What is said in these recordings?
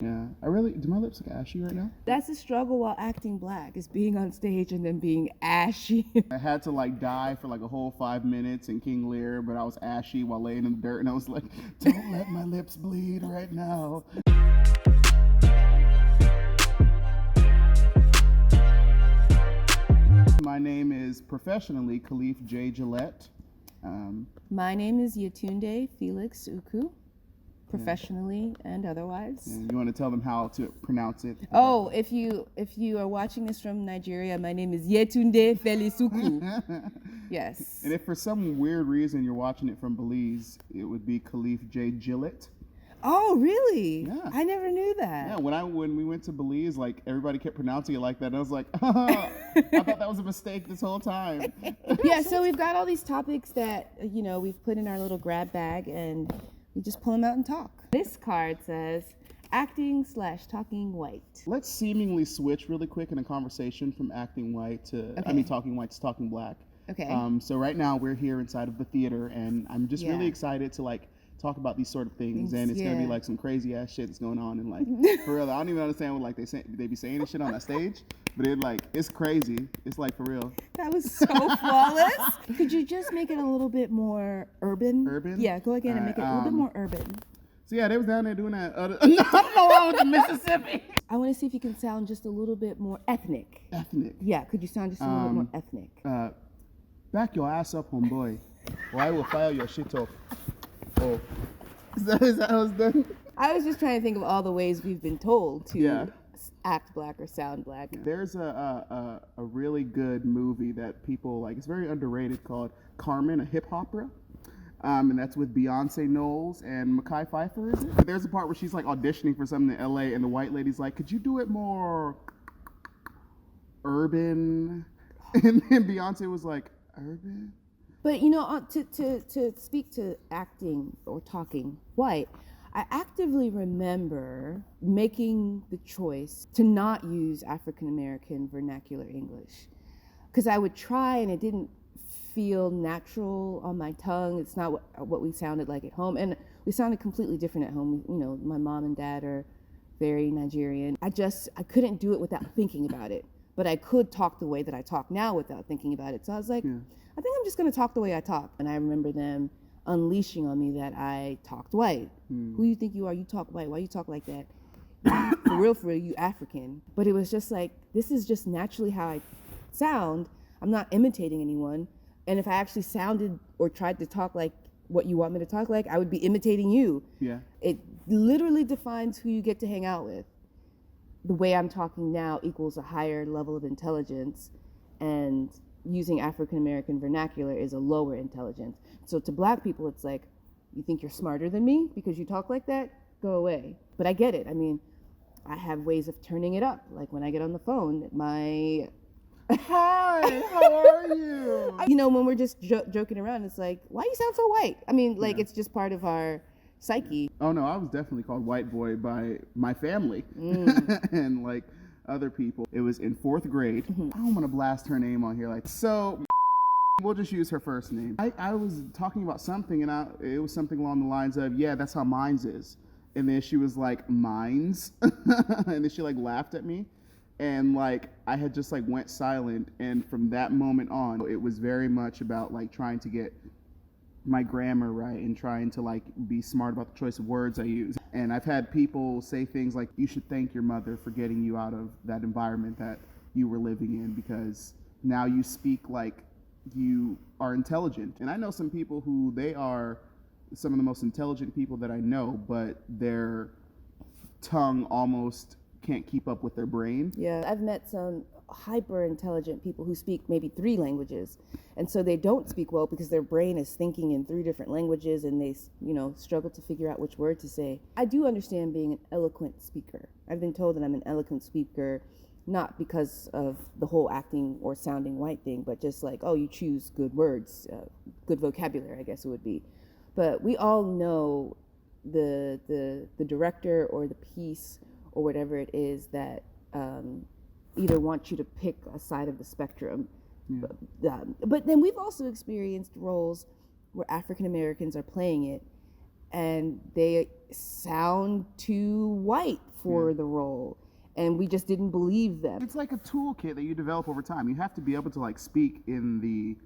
Yeah, do my lips look ashy right now? That's the struggle while acting black, is being on stage and then being ashy. I had to like die for like a whole 5 minutes in King Lear, but I was ashy while laying in the dirt, and I was like, don't let my lips bleed right now. My name is professionally Khalif J. Gillette. My name is Yetunde Felix-Ukwu, professionally and otherwise. And you want to tell them how to pronounce it? Oh, if you are watching this from Nigeria, my name is Yetunde Felix-Ukwu. Yes. And if for some weird reason you're watching it from Belize, it would be Khalif J. Gillette. Oh, really? Yeah. I never knew that. Yeah, when we went to Belize, like everybody kept pronouncing it like that, and I was like, I thought that was a mistake this whole time. Yeah, so we've got all these topics that, we've put in our little grab bag, and we just pull them out and talk. This card says, acting/talking white. Let's seemingly switch really quick in a conversation from acting white to, talking white to talking black. Okay. So right now we're here inside of the theater, and I'm just really excited to like talk about these sort of things, and it's gonna be like some crazy ass shit that's going on, and like for real, I don't even understand what like they be saying this shit on that stage, but it's crazy. It's like for real. That was so flawless. Could you just make it a little bit more urban? Urban? Yeah, go again and make it a little bit more urban. So yeah, they was down there doing that. I don't know why with the Mississippi. I want to see if you can sound just a little bit more ethnic. Ethnic. Yeah, could you sound just a little bit more ethnic? Back your ass up, homeboy, or I will fire your shit off. Oh, is that how it's done? I was just trying to think of all the ways we've been told to act black or sound black. There's a really good movie that people like. It's very underrated called Carmen, a hip opera. And that's with Beyonce Knowles and Mekhi Phifer, is it? There's a part where she's like auditioning for something in LA, and the white lady's like, could you do it more urban? And then Beyonce was like, urban? But to speak to acting or talking white, I actively remember making the choice to not use African American vernacular English, because I would try and it didn't feel natural on my tongue. It's not what we sounded like at home, and we sounded completely different at home. My mom and dad are very Nigerian. I couldn't do it without thinking about it, but I could talk the way that I talk now without thinking about it. So I was like, I think I'm just going to talk the way I talk. And I remember them unleashing on me that I talked white. Who you think you are? You talk white. Why you talk like that? For real, you African. But it was just like, this is just naturally how I sound. I'm not imitating anyone. And if I actually sounded or tried to talk like what you want me to talk like, I would be imitating you. Yeah. It literally defines who you get to hang out with. The way I'm talking now equals a higher level of intelligence, and using African American vernacular is a lower intelligence. So to black people, it's like, you think you're smarter than me because you talk like that? Go away. But I get it. I mean, I have ways of turning it up. Like when I get on the phone, Hi, how are you? When we're just joking around, it's like, why you sound so white? I mean, like it's just part of our psyche. Oh no, I was definitely called white boy by my family and like other people. It was in 4th grade. I don't want to blast her name on here. So we'll just use her first name. I was talking about something, and it was something along the lines of, yeah, that's how mines is. And then she was like, mines? And then she like laughed at me. And like I had just like went silent, and from that moment on, it was very much about like trying to get my grammar right and trying to like be smart about the choice of words I use. And I've had people say things like, you should thank your mother for getting you out of that environment that you were living in, because now you speak like you are intelligent. And I know some people who they are some of the most intelligent people that I know, but their tongue almost can't keep up with their brain. Yeah, I've met some hyper intelligent people who speak maybe 3 languages, and so they don't speak well because their brain is thinking in 3 different languages, and they struggle to figure out which word to say. I do understand being an eloquent speaker. I've been told that I'm an eloquent speaker, not because of the whole acting or sounding white thing, but just like, oh, you choose good words, good vocabulary, I guess it would be. But we all know the director or the piece or whatever it is that either want you to pick a side of the spectrum. But then we've also experienced roles where African Americans are playing it and they sound too white for the role. And we just didn't believe them. It's like a toolkit that you develop over time. You have to be able to like speak in the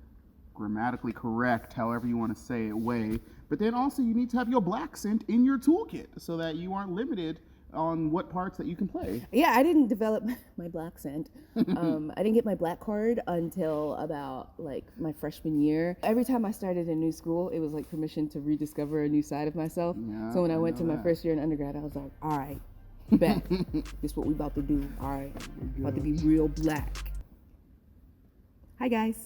grammatically correct, however you want to say it, way. But then also you need to have your blaccent in your toolkit so that you aren't limited on what parts that you can play. Yeah, I didn't develop my blaccent. I didn't get my black card until about like my freshman year. Every time I started a new school, it was like permission to rediscover a new side of myself. Yeah, So when I went know to my that. first year in undergrad, I was like, all right, bet. This is what we about to do. All right, about to be real black. Hi guys.